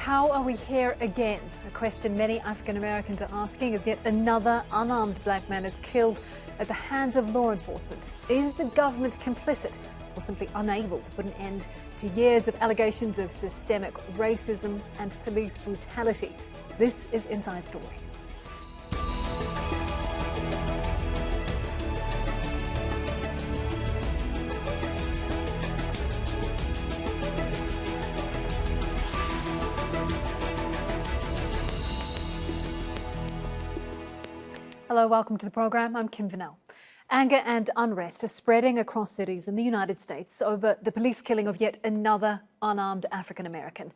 How are we here again? A question many African Americans are asking as yet another unarmed black man is killed at the hands of law enforcement. Is the government complicit or simply unable to put an end to years of allegations of systemic racism and police brutality? This is Inside Story. Hello, welcome to the program. I'm Kim Vinell. Anger and unrest are spreading across cities in the United States over the police killing of yet another unarmed African American.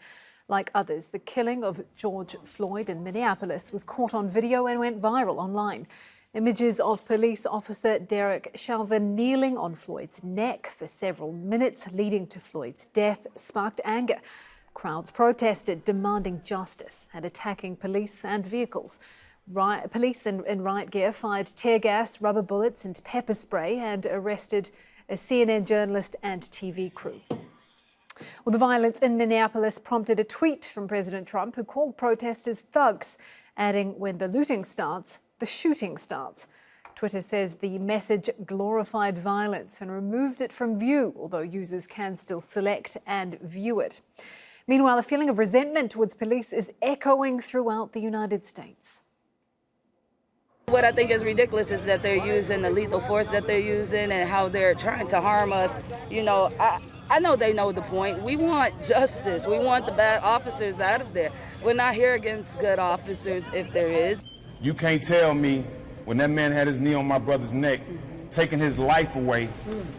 Like others, the killing of George Floyd in Minneapolis was caught on video and went viral online. Images of police officer Derek Chauvin kneeling on Floyd's neck for several minutes, leading to Floyd's death, sparked anger. Crowds protested, demanding justice and attacking police and vehicles. Police in riot gear fired tear gas, rubber bullets and pepper spray and arrested a CNN journalist and TV crew. Well, the violence in Minneapolis prompted a tweet from President Trump, who called protesters thugs, adding, "When the looting starts, the shooting starts." Twitter says the message glorified violence and removed it from view, although users can still select and view it. Meanwhile, a feeling of resentment towards police is echoing throughout the United States. What I think is ridiculous is that they're using the lethal force that they're using and how they're trying to harm us. You know, I know they know the point. We want justice. We want the bad officers out of there. We're not here against good officers if there is. You can't tell me when that man had his knee on my brother's neck, taking his life away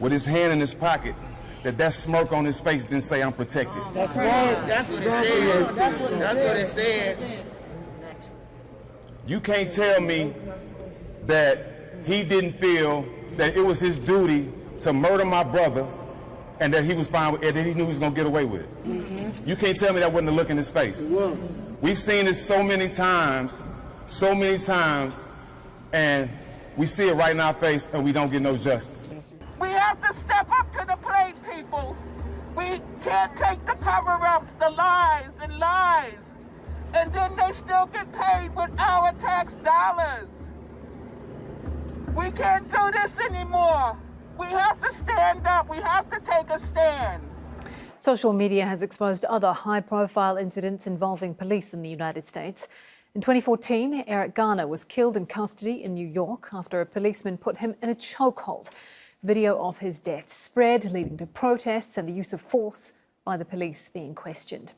with his hand in his pocket, that smirk on his face didn't say I'm protected. That's right. That's what it says. That's what it said. You can't tell me that he didn't feel that it was his duty to murder my brother and that he was fine with it, and he knew he was going to get away with it. Mm-hmm. You can't tell me that wasn't a look in his face. We've seen this so many times, and we see it right in our face and we don't get no justice. We have to step up to the plate, people. We can't take the cover-ups, the lies and lies. And then they still get paid with our tax dollars. We can't do this anymore. We have to stand up. We have to take a stand. Social media has exposed other high-profile incidents involving police in the United States. In 2014, Eric Garner was killed in custody in New York after a policeman put him in a chokehold. Video of his death spread, leading to protests and the use of force by the police being questioned.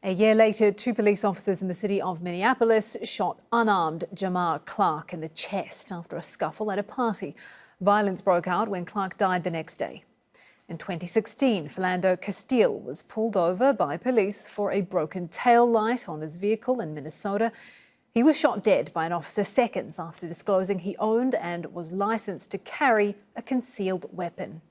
A year later, 2 police officers in the city of Minneapolis shot unarmed Jamar Clark in the chest after a scuffle at a party. Violence broke out when Clark died the next day. In 2016, Philando Castile was pulled over by police for a broken tail light on his vehicle in Minnesota. He was shot dead by an officer seconds after disclosing he owned and was licensed to carry a concealed weapon.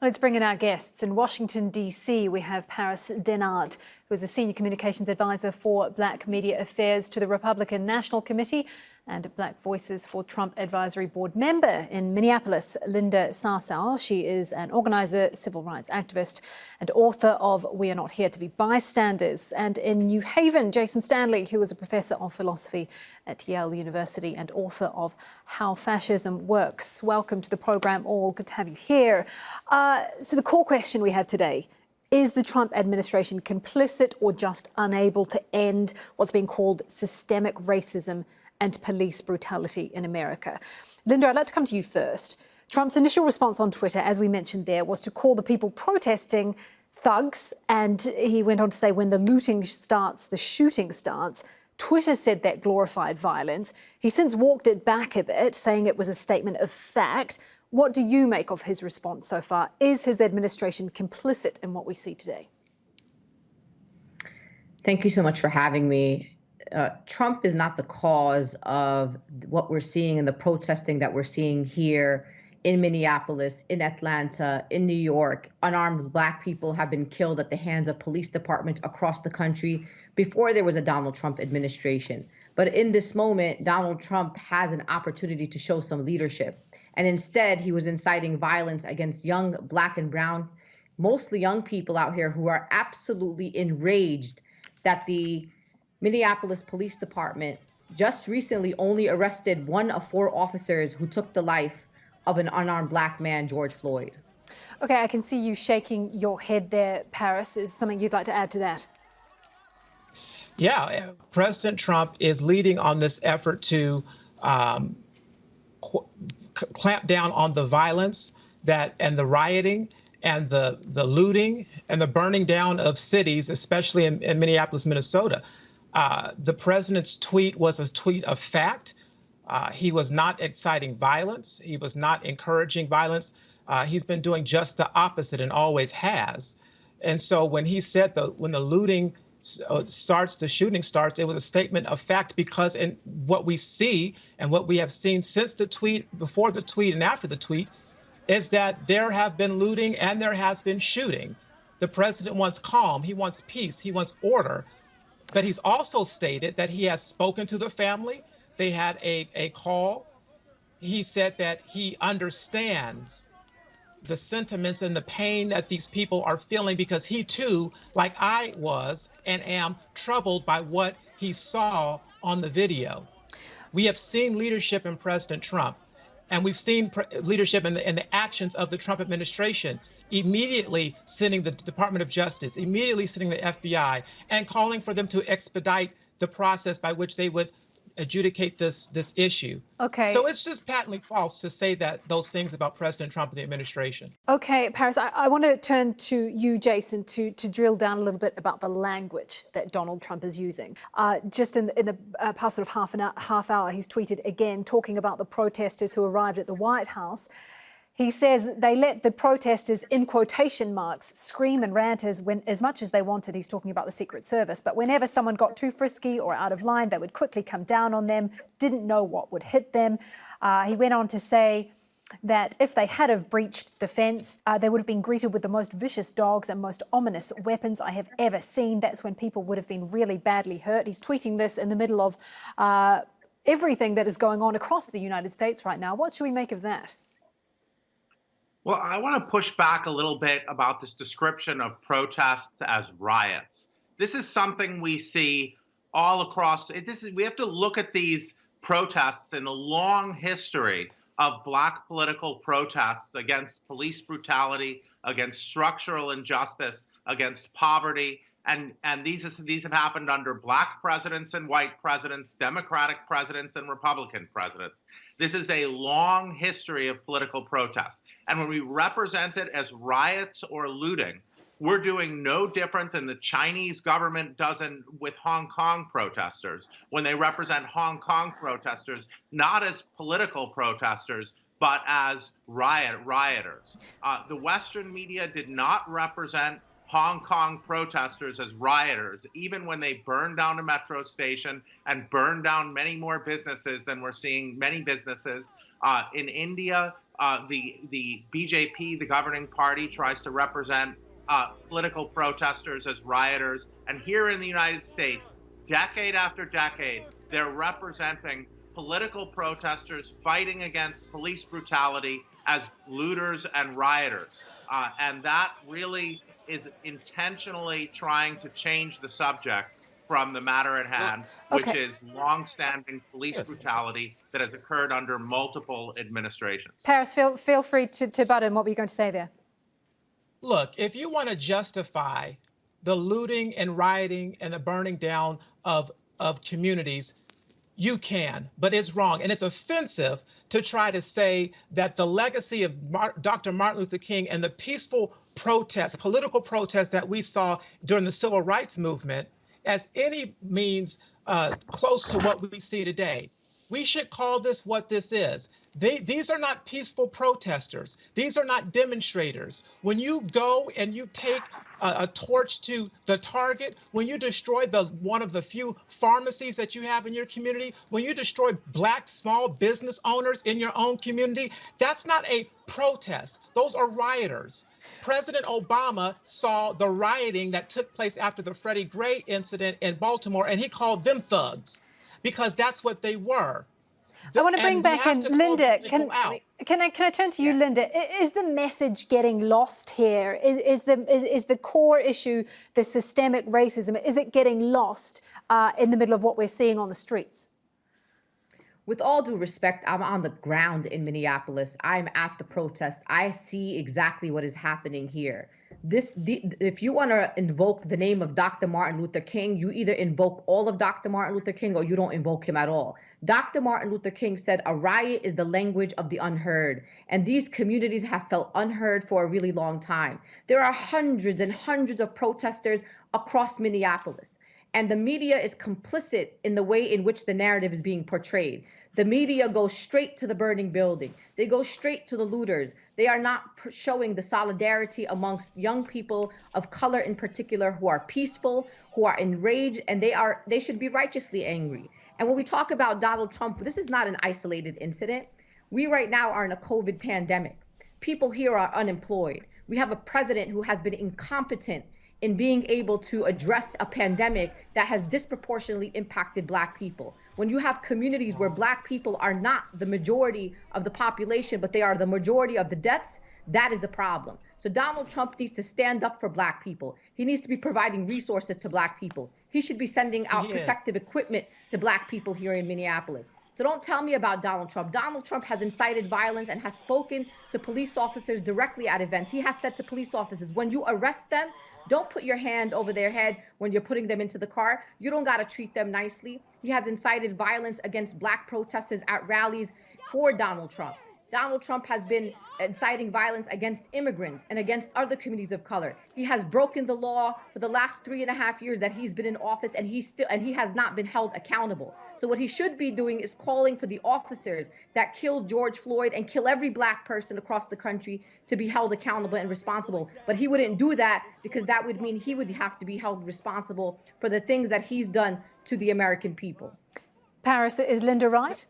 Let's bring in our guests. In Washington, D.C., we have Paris Dennard, who is a senior communications advisor for Black Media Affairs to the Republican National Committee and Black Voices for Trump Advisory Board member. In Minneapolis, Linda Sarsour. She is an organizer, civil rights activist, and author of We Are Not Here to Be Bystanders. And in New Haven, Jason Stanley, who is a professor of philosophy at Yale University and author of How Fascism Works. Welcome to the program, all. Good to have you here. So the core question we have today: is the Trump administration complicit or just unable to end what's being called systemic racism and police brutality in America? Linda, I'd like to come to you first. Trump's initial response on Twitter, as we mentioned there, was to call the people protesting thugs. And he went on to say, when the looting starts, the shooting starts. Twitter said that glorified violence. He's since walked it back a bit, saying it was a statement of fact. What do you make of his response so far? Is his administration complicit in what we see today? Thank you so much for having me. Trump is not the cause of what we're seeing and the protesting that we're seeing here in Minneapolis, in Atlanta, in New York. Unarmed Black people have been killed at the hands of police departments across the country before there was a Donald Trump administration. But in this moment, Donald Trump has an opportunity to show some leadership. And instead, he was inciting violence against young Black and brown, mostly young people out here who are absolutely enraged that the Minneapolis Police Department just recently only arrested one of 4 officers who took the life of an unarmed Black man, George Floyd. Okay, I can see you shaking your head there, Paris. Is something you'd like to add to that? Yeah, President Trump is leading on this effort to clamp down on the violence and the rioting and the looting and the burning down of cities, especially in Minneapolis, Minnesota. The president's tweet was a tweet of fact. He was not inciting violence. He was not encouraging violence. He's been doing just the opposite and always has. And so when he said when the looting starts, the shooting starts, it was a statement of fact, because in what we see and what we have seen since the tweet, before the tweet and after the tweet, is that there have been looting and there has been shooting. The president wants calm, he wants peace, he wants order. But he's also stated that he has spoken to the family. They had a call. He said that he understands the sentiments and the pain that these people are feeling, because he too, like I was and am, troubled by what he saw on the video. We have seen leadership in President Trump, and we've seen leadership in the actions of the Trump administration, immediately sending the Department of Justice, immediately sending the FBI, and calling for them to expedite the process by which they would adjudicate this issue. Okay. So it's just patently false to say that those things about President Trump and the administration. Okay, Paris, I want to turn to you, Jason, to drill down a little bit about the language that Donald Trump is using. Just in the past sort of half hour, he's tweeted again, talking about the protesters who arrived at the White House. He says they let the protesters, in quotation marks, scream and rant as much as they wanted. He's talking about the Secret Service. But whenever someone got too frisky or out of line, they would quickly come down on them, didn't know what would hit them. He went on to say that if they had have breached the fence, they would have been greeted with the most vicious dogs and most ominous weapons I have ever seen. That's when people would have been really badly hurt. He's tweeting this in the middle of everything that is going on across the United States right now. What should we make of that? Well, I want to push back a little bit about this description of protests as riots. This is something we see all across. We have to look at these protests in a long history of Black political protests against police brutality, against structural injustice, against poverty. And these have happened under Black presidents and white presidents, Democratic presidents and Republican presidents. This is a long history of political protest. And when we represent it as riots or looting, we're doing no different than the Chinese government does with Hong Kong protesters, when they represent Hong Kong protesters, not as political protesters, but as rioters. The Western media did not represent Hong Kong protesters as rioters, even when they burned down a metro station and burned down many more businesses than we're seeing many businesses. In India, the BJP, the governing party, tries to represent political protesters as rioters. And here in the United States, decade after decade, they're representing political protesters fighting against police brutality as looters and rioters. And that really is intentionally trying to change the subject from the matter at hand, which is longstanding police brutality that has occurred under multiple administrations. Paris, feel free to butt in. What were you going to say there? Look, if you want to justify the looting and rioting and the burning down of communities, you can, but it's wrong. And it's offensive to try to say that the legacy of Dr. Martin Luther King and the peaceful protests, political protests that we saw during the civil rights movement as any means close to what we see today. We should call this what this is. These are not peaceful protesters. These are not demonstrators. When you go and you take a torch to the Target, when you destroy one of the few pharmacies that you have in your community, when you destroy Black small business owners in your own community, that's not a protest. Those are rioters. President Obama saw the rioting that took place after the Freddie Gray incident in Baltimore, and he called them thugs. because that's what they were. I want to bring back in Linda. Can I turn to you, Linda? Is the message getting lost here? Is the core issue the systemic racism? Is it getting lost in the middle of what we're seeing on the streets? With all due respect, I'm on the ground in Minneapolis. I'm at the protest. I see exactly what is happening here. If you want to invoke the name of Dr. Martin Luther King, you either invoke all of Dr. Martin Luther King or you don't invoke him at all. Dr. Martin Luther King said a riot is the language of the unheard. And these communities have felt unheard for a really long time. There are hundreds and hundreds of protesters across Minneapolis. And the media is complicit in the way in which the narrative is being portrayed. The media goes straight to the burning building. They go straight to the looters. They are not showing the solidarity amongst young people of color in particular who are peaceful, who are enraged, and they should be righteously angry. And when we talk about Donald Trump, this is not an isolated incident. We right now are in a COVID pandemic. People here are unemployed. We have a president who has been incompetent in being able to address a pandemic that has disproportionately impacted Black people. When you have communities where Black people are not the majority of the population, but they are the majority of the deaths, that is a problem. So Donald Trump needs to stand up for Black people. He needs to be providing resources to Black people. He should be sending out protective equipment to Black people here in Minneapolis. So don't tell me about Donald Trump. Donald Trump has incited violence and has spoken to police officers directly at events. He has said to police officers, when you arrest them, don't put your hand over their head when you're putting them into the car. You don't got to treat them nicely. He has incited violence against Black protesters at rallies for Donald Trump. Donald Trump has been inciting violence against immigrants and against other communities of color. He has broken the law for the last 3.5 years that he's been in office, and he has not been held accountable. So what he should be doing is calling for the officers that killed George Floyd and kill every Black person across the country to be held accountable and responsible. But he wouldn't do that because that would mean he would have to be held responsible for the things that he's done to the American people. Paris, is Linda right?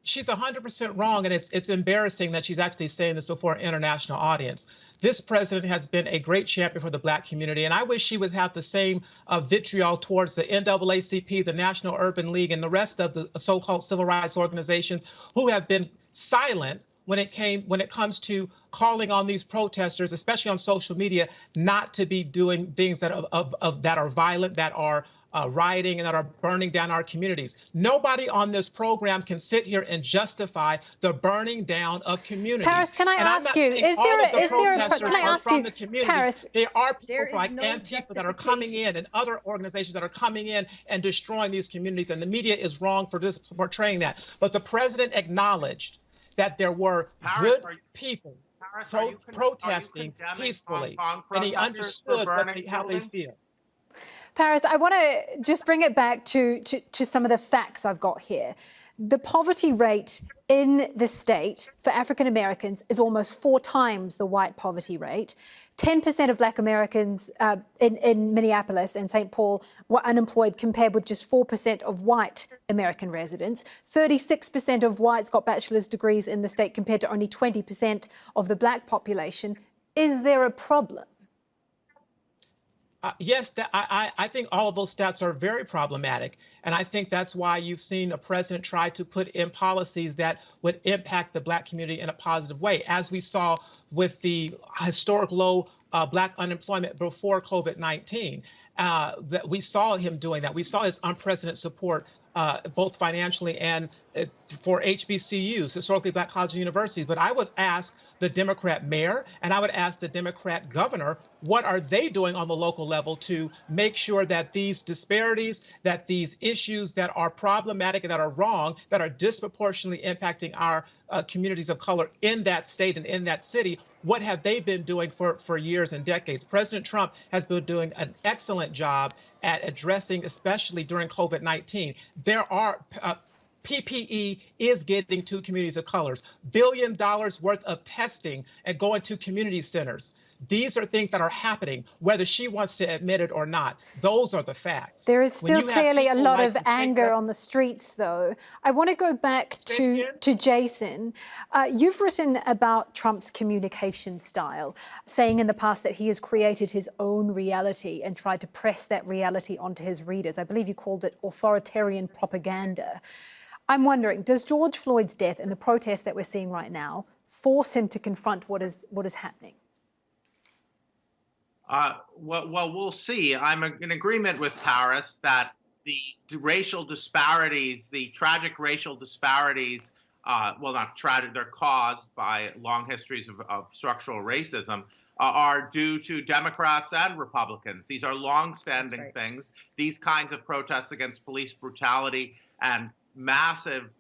She's 100% wrong, and it's embarrassing that she's actually saying this before an international audience. This president has been a great champion for the Black community, and I wish she would have the same vitriol towards the NAACP, the National Urban League, and the rest of the so-called civil rights organizations who have been silent when it comes to calling on these protesters, especially on social media, not to be doing things that are violent, that are rioting, and that are burning down our communities. Nobody on this program can sit here and justify the burning down of communities. Paris, can I ask you, Paris, there are people like Antifa that are coming in and other organizations that are coming in and destroying these communities, and the media is wrong for portraying that. But the president acknowledged that there were good people protesting peacefully, and he understood how they feel. Paris, I want to just bring it back to some of the facts I've got here. The poverty rate in the state for African Americans is almost 4 times the white poverty rate. 10% of Black Americans in Minneapolis and St. Paul were unemployed, compared with just 4% of white American residents. 36% of whites got bachelor's degrees in the state, compared to only 20% of the Black population. Is there a problem? Yes, I think all of those stats are very problematic. And I think that's why you've seen a president try to put in policies that would impact the Black community in a positive way, as we saw with the historic low Black unemployment before COVID-19. That we saw him doing that. We saw his unprecedented support, both financially and for HBCUs, historically Black colleges and universities. But I would ask the Democrat mayor and I would ask the Democrat governor, what are they doing on the local level to make sure that these disparities, that these issues that are problematic and that are wrong, that are disproportionately impacting our communities of color in that state and in that city, what have they been doing for years and decades? President Trump has been doing an excellent job at addressing, especially during COVID-19. There are PPE is getting to communities of colors, $1 billion worth of testing and going to community centers. These are things that are happening, whether she wants to admit it or not. Those are the facts. There is still clearly a lot of anger that, on the streets, though. I want to go back to Jason. You've written about Trump's communication style, saying in the past that he has created his own reality and tried to press that reality onto his readers. I believe you called it authoritarian propaganda. I'm wondering, does George Floyd's death and the protests that we're seeing right now force him to confront what is happening? Well, we'll see. I'm in agreement with Paris that the racial disparities, the tragic racial disparities, well, not tragic, they're caused by long histories of structural racism, are due to Democrats and Republicans. These are long-standing things. These kinds of protests against police brutality and massive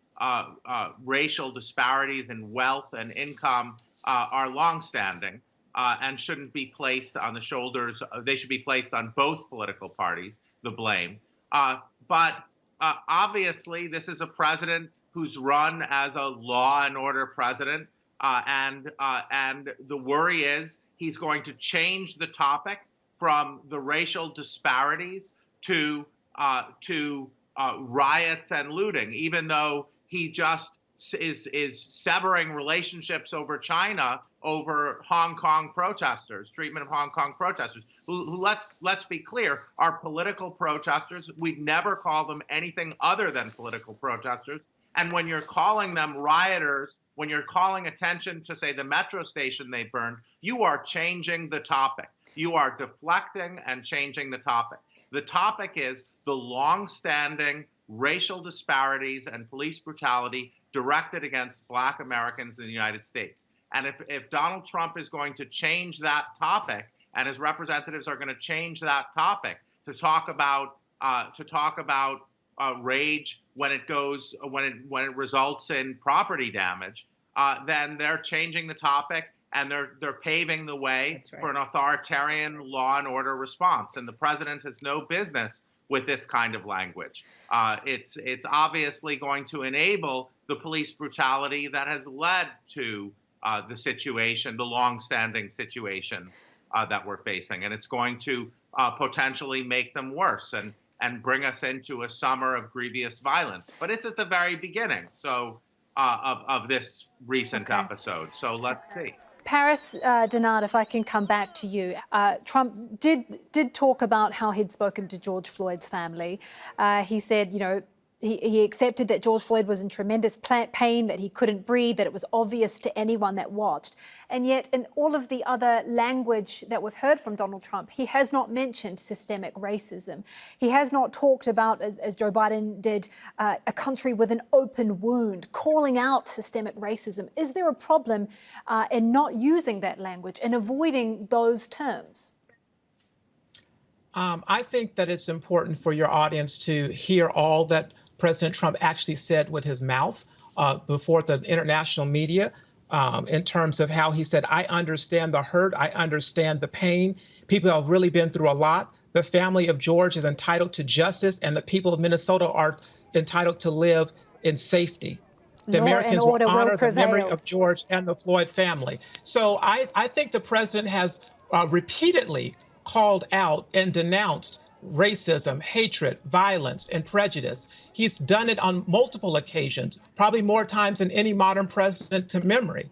racial disparities in wealth and income are long-standing. And shouldn't be placed on the shoulders. They should be placed on both political parties, the blame. But obviously, this is a president who's run as a law and order president. And the worry is he's going to change the topic from the racial disparities to riots and looting, even though he just is severing relationships over China over Hong Kong protesters, treatment of Hong Kong protesters, who let's be clear, are political protesters. We'd never call them anything other than political protesters. And when you're calling them rioters, when you're calling attention to, say, the metro station they burned, you are changing the topic. You are deflecting and changing the topic. The topic is the long-standing racial disparities and police brutality directed against Black Americans in the United States. And if Donald Trump is going to change that topic, and his representatives are going to change that topic to talk about rage when it results in property damage, then they're changing the topic and they're paving the way for an authoritarian law and order response. And the president has no business with this kind of language. It's obviously going to enable the police brutality that has led to the situation, the long-standing situation that we're facing, and it's going to potentially make them worse and bring us into a summer of grievous violence. But it's at the very beginning, of this recent episode. So let's see. Paris, Dennard, if I can come back to you. Trump did talk about how he'd spoken to George Floyd's family. He said, he accepted that George Floyd was in tremendous pain, that he couldn't breathe, that it was obvious to anyone that watched. And yet, in all of the other language that we've heard from Donald Trump, he has not mentioned systemic racism. He has not talked about, as Joe Biden did, a country with an open wound, calling out systemic racism. Is there a problem in not using that language and avoiding those terms? I think that it's important for your audience to hear all that President Trump actually said with his mouth before the international media in terms of how he said, I understand the hurt, I understand the pain. People have really been through a lot. The family of George is entitled to justice, and the people of Minnesota are entitled to live in safety. The Americans will honor the memory of George and the Floyd family. So I think the president has repeatedly called out and denounced racism, hatred, violence, and prejudice. He's done it on multiple occasions, probably more times than any modern president to memory.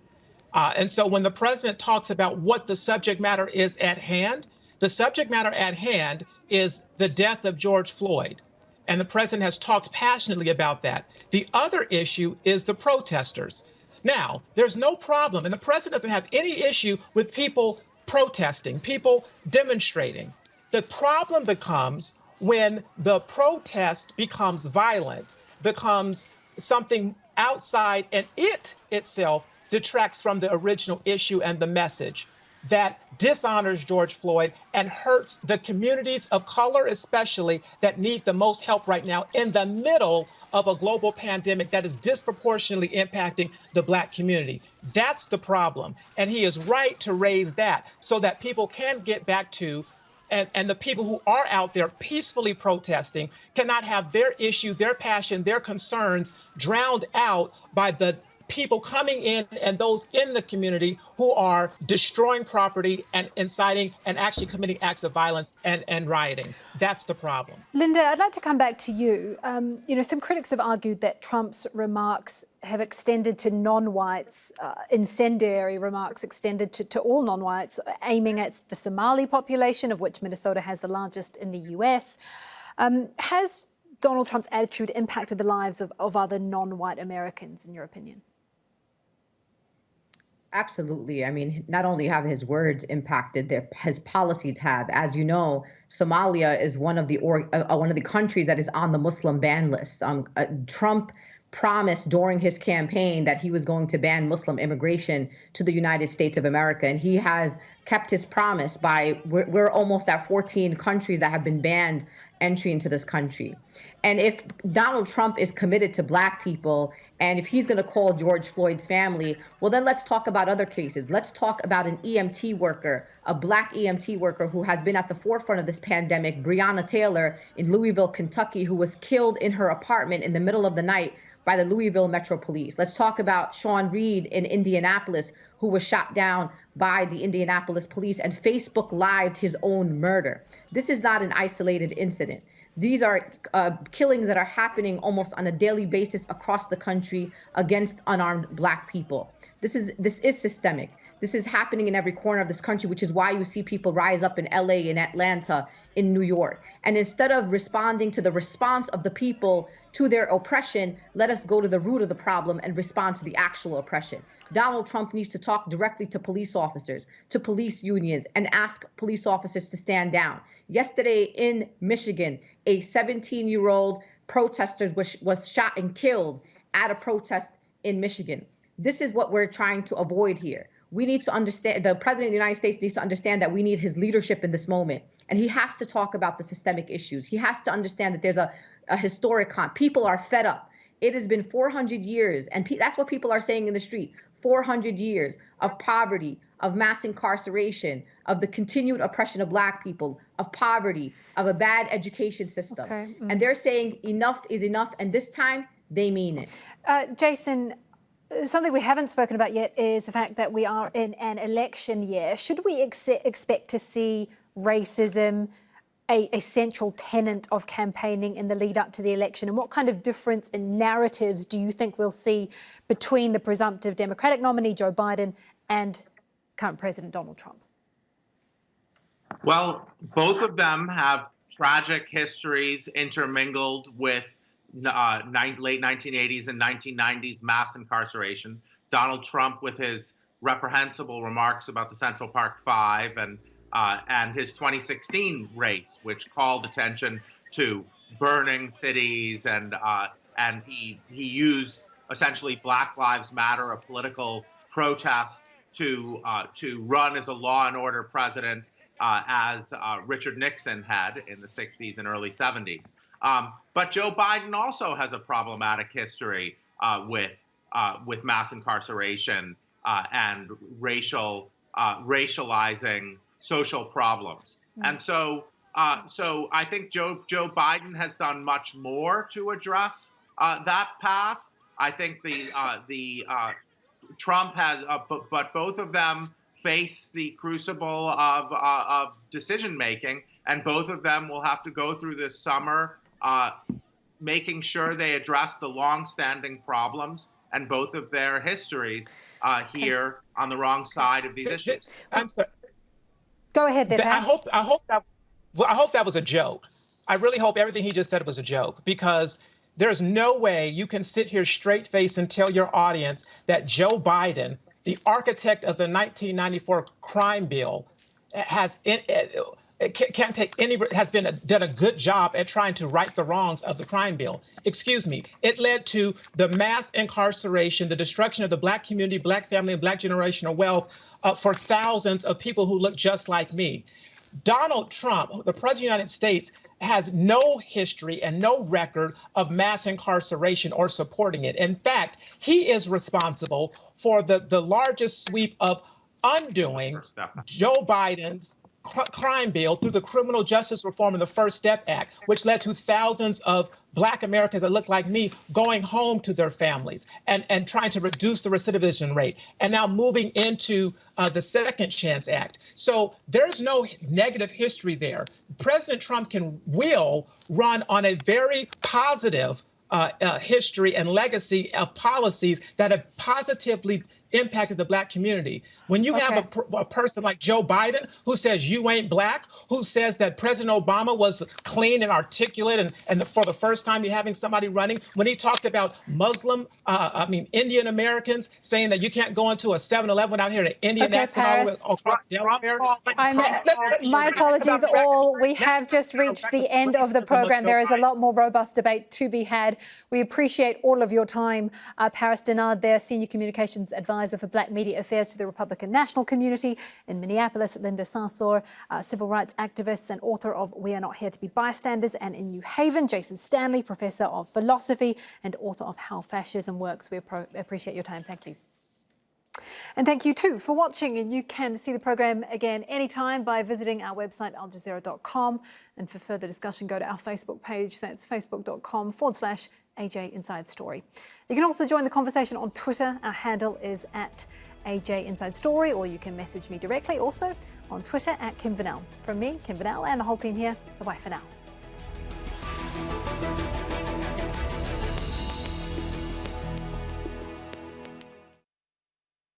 And so when the president talks about what the subject matter is at hand, the subject matter at hand is the death of George Floyd. And the president has talked passionately about that. The other issue is the protesters. Now, there's no problem, and the president doesn't have any issue with people protesting, people demonstrating. The problem becomes when the protest becomes violent, becomes something outside, and it itself detracts from the original issue and the message that dishonors George Floyd and hurts the communities of color, especially, that need the most help right now in the middle of a global pandemic that is disproportionately impacting the Black community. That's the problem. And he is right to raise that so that people can get back to, and the people who are out there peacefully protesting cannot have their issue, their passion, their concerns drowned out by the people coming in and those in the community who are destroying property and inciting and actually committing acts of violence and rioting. That's the problem. Linda, I'd like to come back to you. Some critics have argued that Trump's remarks have extended to non-whites, incendiary remarks extended to all non-whites, aiming at the Somali population, of which Minnesota has the largest in the US. Has Donald Trump's attitude impacted the lives of other non-white Americans, in your opinion? Absolutely. I mean, not only have his words impacted, his policies have. As you know, Somalia is one of the countries that is on the Muslim ban list. Trump promised during his campaign that he was going to ban Muslim immigration to the United States of America, and he has kept his promise. We're almost at 14 countries that have been banned entry into this country. And if Donald Trump is committed to Black people, and if he's going to call George Floyd's family, well, then let's talk about other cases. Let's talk about an EMT worker, a Black EMT worker who has been at the forefront of this pandemic, Breonna Taylor in Louisville, Kentucky, who was killed in her apartment in the middle of the night by the Louisville Metro Police. Let's talk about Sean Reed in Indianapolis, who was shot down by the Indianapolis police and Facebook lived his own murder. This is not an isolated incident. These are killings that are happening almost on a daily basis across the country against unarmed Black people. This is systemic. This is happening in every corner of this country, which is why you see people rise up in LA, in Atlanta, in New York. And instead of responding to the response of the people to their oppression, let us go to the root of the problem and respond to the actual oppression. Donald Trump needs to talk directly to police officers, to police unions, and ask police officers to stand down. Yesterday in Michigan, a 17-year-old protester was shot and killed at a protest in Michigan. This is what we're trying to avoid here. We need to understand, the President of the United States needs to understand that we need his leadership in this moment. And he has to talk about the systemic issues. He has to understand that there's a historic people are fed up. It has been 400 years, and that's what people are saying in the street. 400 years of poverty, of mass incarceration, of the continued oppression of Black people, of poverty, of a bad education system. Okay. And they're saying enough is enough, and this time they mean it. Jason, something we haven't spoken about yet is the fact that we are in an election year. Should we expect to see racism a central tenet of campaigning in the lead up to the election? And what kind of difference in narratives do you think we'll see between the presumptive Democratic nominee, Joe Biden, and current President Donald Trump? Well, both of them have tragic histories intermingled with late 1980s and 1990s mass incarceration. Donald Trump with his reprehensible remarks about the Central Park Five and his 2016 race, which called attention to burning cities, and he used essentially Black Lives Matter, a political protest, to run as a law and order president, as Richard Nixon had in the 60s and early 70s. But Joe Biden also has a problematic history with mass incarceration and racializing social problems. And so I think Joe Biden has done much more to address that past. I think Trump has, but both of them face the crucible of decision making, and both of them will have to go through this summer making sure they address the long-standing problems and both of their histories here on the wrong side of these issues. I'm sorry. Go ahead, then. I hope that was a joke. I really hope everything he just said was a joke, because there's no way you can sit here straight-faced and tell your audience that Joe Biden, the architect of the 1994 crime bill, has done a good job at trying to right the wrongs of the crime bill. Excuse me. It led to the mass incarceration, the destruction of the Black community, Black family, and Black generational wealth for thousands of people who look just like me. Donald Trump, the President of the United States, has no history and no record of mass incarceration or supporting it. In fact, he is responsible for the largest sweep of undoing Joe Biden's crime bill, through the Criminal Justice Reform and the First Step Act, which led to thousands of Black Americans that look like me going home to their families and trying to reduce the recidivism rate, and now moving into the Second Chance Act. So there's no negative history there. President Trump will run on a very positive history and legacy of policies that have positively impacted the Black community. When you have a person like Joe Biden who says you ain't Black, who says that President Obama was clean and articulate, and for the first time you're having somebody running, when he talked about Indian Americans, saying that you can't go into a 7-Eleven out here in Indian accent all across Delaware. My apologies all. We have just reached the end of the program. There is a lot more robust debate to be had. We appreciate all of your time. Paris Dennard there, Senior Communications Advisor for Black Media Affairs to the Republican National Community in Minneapolis, Linda Sarsour, civil rights activist and author of We Are Not Here to Be Bystanders, and in New Haven, Jason Stanley, professor of philosophy and author of How Fascism Works. We appreciate your time. Thank you. And thank you too for watching, and you can see the program again anytime by visiting our website aljazeera.com, and for further discussion go to our Facebook page. That's facebook.com/AJ Inside Story. You can also join the conversation on Twitter. Our handle is @AJ Inside Story, or you can message me directly also on Twitter @Kim Vinell. From me, Kim Vinell, and the whole team here, bye-bye for now.